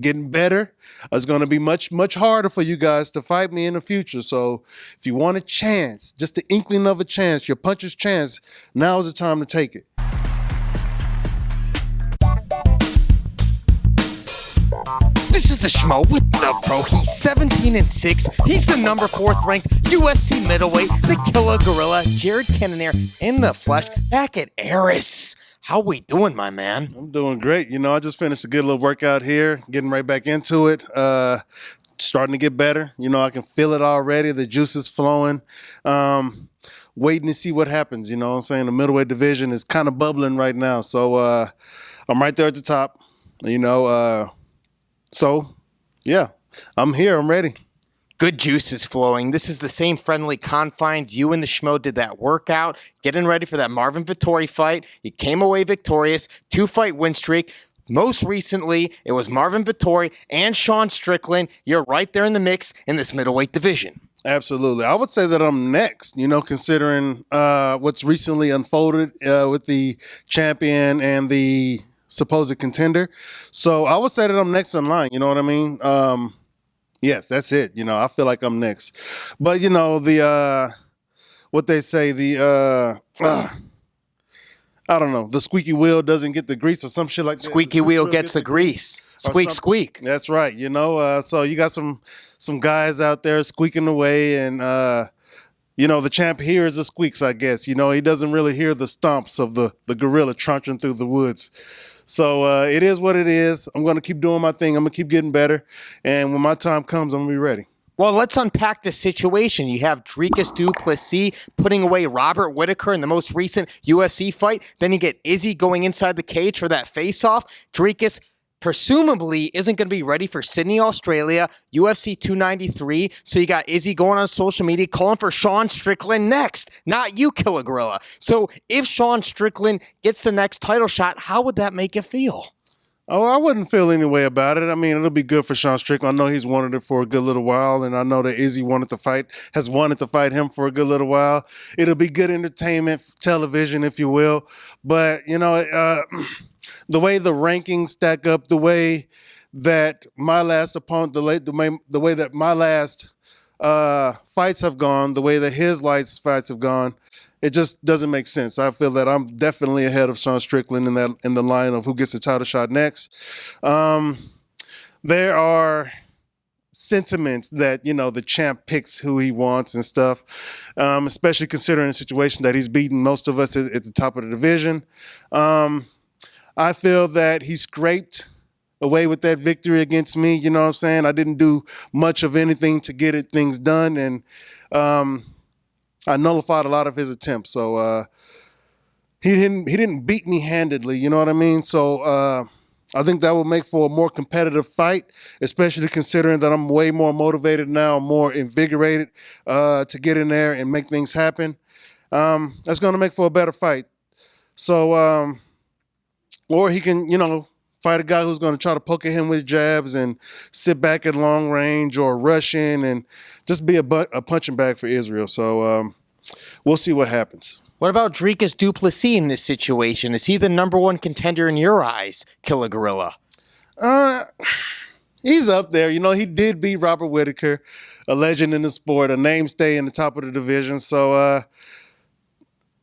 getting better. It's going to be much, much harder for you guys to fight me in the future. So if you want a chance, just the inkling of a chance, your puncher's chance, now is the time to take it. This is the Schmo with the Pro. He's 17-6. He's the number 4th ranked UFC middleweight, the Killer Gorilla, Jared Cannonier in the flesh, back at ARIS. How we doing, my man? I'm doing great. I just finished a good little workout here, getting right back into it. Starting to get better. I can feel it already. The juice is flowing. Waiting to see what happens. What I'm saying? The middleweight division is kind of bubbling right now. So I'm right there at the top. So, yeah, I'm here. I'm ready. Good juice is flowing. This is the same friendly confines. You and the Schmo did that workout, getting ready for that Marvin Vettori fight. You came away victorious, 2-fight win streak. Most recently, it was Marvin Vettori and Sean Strickland. You're right there in the mix in this middleweight division. Absolutely. I would say that I'm next, considering what's recently unfolded with the champion and the supposed contender. So I would say that I'm next in line. You know what I mean? Yes, that's it. I feel like I'm next. But, what they say, I don't know, the squeaky wheel doesn't get the grease or some shit like that. Squeaky wheel gets the grease. Squeak, squeak. That's right. So you got some guys out there squeaking away and, the champ hears the squeaks, I guess. He doesn't really hear the stomps of the gorilla trunching through the woods. So it is what it is. I'm going to keep doing my thing. I'm going to keep getting better. And when my time comes, I'm going to be ready. Well, let's unpack the situation. You have Dricus Plessis putting away Robert Whittaker in the most recent UFC fight. Then you get Izzy going inside the cage for that face-off. Dricus presumably isn't going to be ready for Sydney, Australia, UFC 293. So you got Izzy going on social media calling for Sean Strickland next, not you, Killer Gorilla. So if Sean Strickland gets the next title shot, how would that make you feel? Oh, I wouldn't feel any way about it. I mean, it'll be good for Sean Strickland. I know he's wanted it for a good little while, and I know that Izzy has wanted to fight him for a good little while. It'll be good entertainment, television, if you will. But, the way the rankings stack up, the way that my last opponent, the way that my last fights have gone, the way that his last fights have gone, it just doesn't make sense. I feel that I'm definitely ahead of Sean Strickland in the line of who gets the title shot next. There are sentiments that, the champ picks who he wants and stuff, especially considering the situation that he's beaten most of us at the top of the division. I feel that he scraped away with that victory against me. You know what I'm saying? I didn't do much of anything to get things done, and I nullified a lot of his attempts. So he didn't beat me handedly. You know what I mean? So I think that will make for a more competitive fight, especially considering that I'm way more motivated now, more invigorated to get in there and make things happen. That's going to make for a better fight. So, or he can, fight a guy who's going to try to poke at him with jabs and sit back at long range or rush in and just be a punching bag for Israel. So we'll see what happens. What about Dricus Plessis in this situation? Is he the number 1 contender in your eyes, Killer Gorilla? He's up there. He did beat Robert Whittaker, a legend in the sport, a namestay in the top of the division. So, I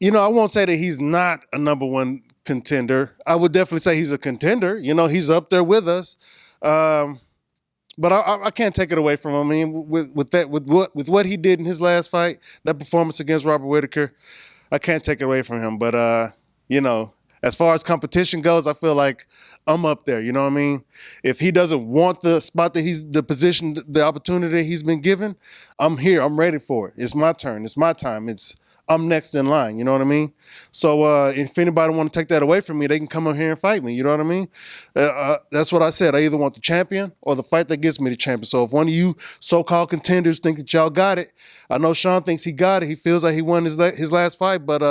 won't say that he's not a number 1 contender. I would definitely say he's a contender. He's up there with us. But I can't take it away from him. I mean, with what he did in his last fight, that performance against Robert Whittaker, I can't take it away from him. But as far as competition goes, I feel like I'm up there. You know what I mean? If he doesn't want the spot the position, the opportunity he's been given, I'm here. I'm ready for it. It's my turn. It's my time. I'm next in line, you know what I mean? So if anybody want to take that away from me, they can come up here and fight me, you know what I mean? That's what I said. I either want the champion or the fight that gets me the champion. So if one of you so-called contenders think that y'all got it, I know Sean thinks he got it. He feels like he won his last fight, but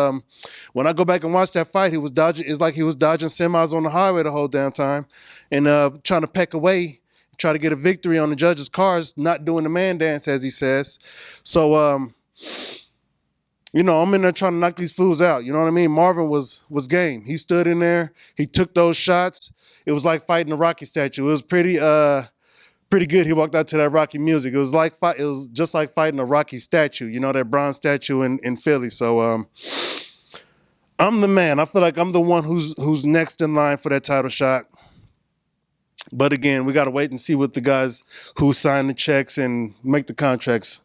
when I go back and watch that fight, it's like he was dodging semis on the highway the whole damn time and trying to peck away, try to get a victory on the judge's cars, not doing the man dance, as he says. So, you know, I'm in there trying to knock these fools out. You know what I mean? Marvin was game. He stood in there. He took those shots. It was like fighting a Rocky statue. It was pretty good. He walked out to that Rocky music. It was just like fighting a Rocky statue. You know, that bronze statue in Philly. So I'm the man. I feel like I'm the one who's next in line for that title shot. But again, we got to wait and see what the guys who sign the checks and make the contracts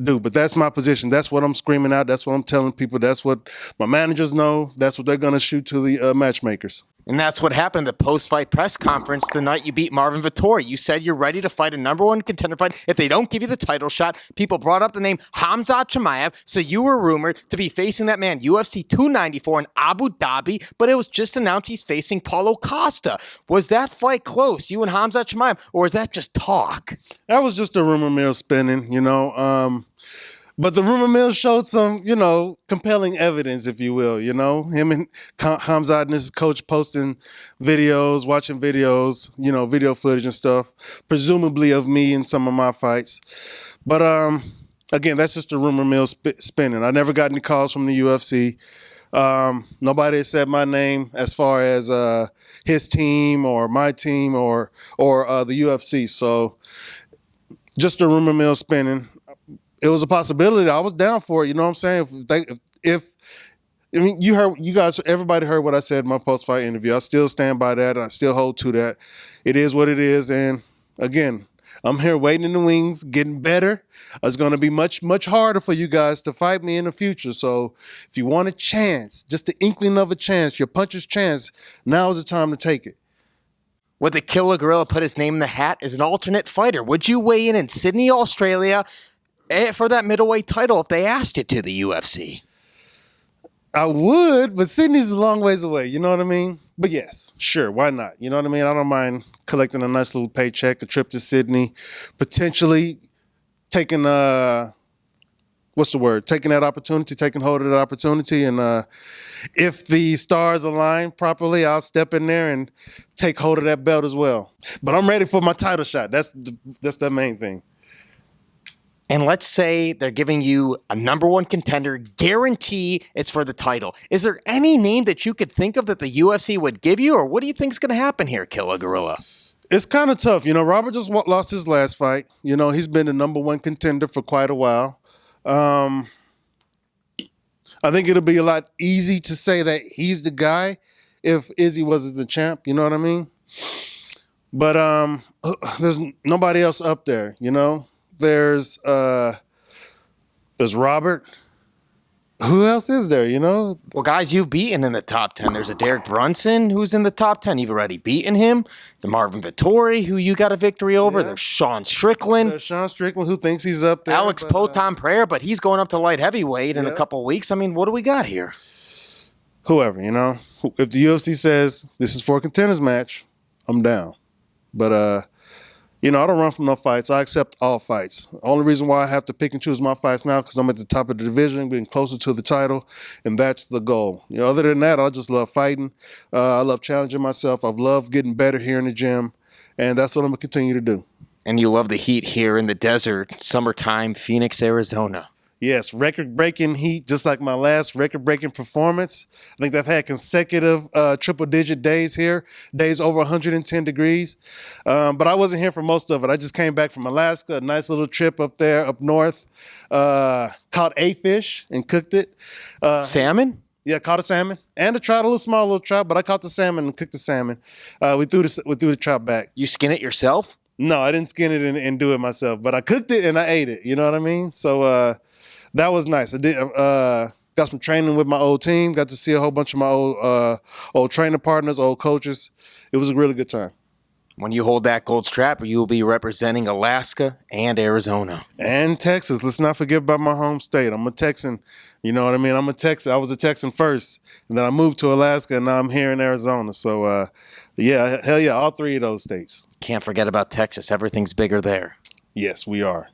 do. But that's my position. That's what I'm screaming out. That's what I'm telling people. That's what my managers know. That's what they're going to shoot to the matchmakers. And that's what happened at the post-fight press conference the night you beat Marvin Vettori. You said you're ready to fight a number one contender fight if they don't give you the title shot. People brought up the name Khamzat Chimaev, so you were rumored to be facing that man UFC 294 in Abu Dhabi, but it was just announced he's facing Paulo Costa. Was that fight close, you and Khamzat Chimaev, or is that just talk? That was just a rumor mill spinning, you know. But the rumor mill showed some, you know, compelling evidence, if you will, you know. Him and Khamzat and his coach posting videos, watching videos, you know, video footage and stuff, presumably of me in some of my fights. But, again, that's just a rumor mill spinning. I never got any calls from the UFC. Nobody has said my name as far as his team or my team or the UFC. So just a rumor mill spinning. It was a possibility. I was down for it. You know what I'm saying? I mean, you guys, everybody heard what I said in my post-fight interview. I still stand by that. I still hold to that. It is what it is. And again, I'm here waiting in the wings, getting better. It's going to be much, much harder for you guys to fight me in the future. So if you want a chance, just the inkling of a chance, your puncher's chance, now is the time to take it. Would the Killer Gorilla put his name in the hat as an alternate fighter? Would you weigh in Sydney, Australia, for that middleweight title if they asked it to the UFC? I would, but Sydney's a long ways away. You know what I mean? But yes, sure, why not? You know what I mean? I don't mind collecting a nice little paycheck, a trip to Sydney, potentially taking taking that opportunity, taking hold of that opportunity, and if the stars align properly, I'll step in there and take hold of that belt as well. But I'm ready for my title shot. That's the main thing. And let's say they're giving you a number one contender, guarantee it's for the title. Is there any name that you could think of that the UFC would give you, or what do you think is going to happen here, Killer Gorilla? It's kind of tough. You know, Robert just lost his last fight. You know, he's been the number one contender for quite a while. I think it'll be a lot easy to say that he's the guy if Izzy wasn't the champ. You know what I mean? But there's nobody else up there, you know? There's Robert. Who else is there, you know? Well, guys, you've beaten in the top 10. There's a Derek Brunson who's in the top 10. You've already beaten him. The Marvin Vettori, who you got a victory over. Yeah. There's Sean Strickland. There's Sean Strickland, who thinks he's up there. Alex Poton Prayer, but he's going up to light heavyweight in a couple weeks. I mean, what do we got here? Whoever, you know? If the UFC says this is for a contenders match, I'm down. But, you know, I don't run from no fights. I accept all fights. The only reason why I have to pick and choose my fights now because I'm at the top of the division, getting closer to the title, and that's the goal. You know, other than that, I just love fighting. I love challenging myself. I've loved getting better here in the gym, and that's what I'm going to continue to do. And you love the heat here in the desert, summertime, Phoenix, Arizona. Yes, record-breaking heat, just like my last record-breaking performance. I think I've had consecutive triple-digit days here, days over 110 degrees. But I wasn't here for most of it. I just came back from Alaska, a nice little trip up there, up north. Caught a fish and cooked it. Salmon? Yeah, caught a salmon and a trout, a small little trout, but I caught the salmon and cooked the salmon. We threw the trout back. You skin it yourself? No, I didn't skin it and do it myself, but I cooked it and I ate it. You know what I mean? So, that was nice. I did got some training with my old team. Got to see a whole bunch of my old training partners, old coaches. It was a really good time. When you hold that gold strap, you will be representing Alaska and Arizona. And Texas. Let's not forget about my home state. I'm a Texan. You know what I mean? I'm a Texan. I was a Texan first, and then I moved to Alaska, and now I'm here in Arizona. So, yeah, hell yeah, all three of those states. Can't forget about Texas. Everything's bigger there. Yes, we are.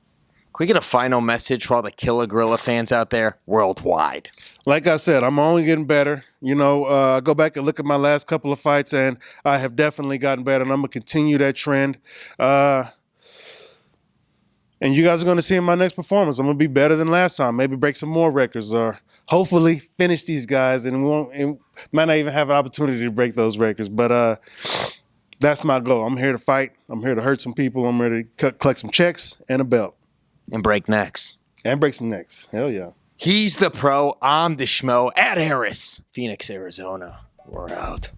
Can we get a final message for all the Killer Gorilla fans out there worldwide? Like I said, I'm only getting better. You know, I go back and look at my last couple of fights, and I have definitely gotten better, and I'm going to continue that trend. And you guys are going to see in my next performance, I'm going to be better than last time, maybe break some more records, or hopefully finish these guys, and we won't. And might not even have an opportunity to break those records. But that's my goal. I'm here to fight. I'm here to hurt some people. I'm here to collect some checks and a belt. And break necks. And break some necks. Hell yeah. He's the pro. I'm the Schmo at ARIS, Phoenix, Arizona. We're out.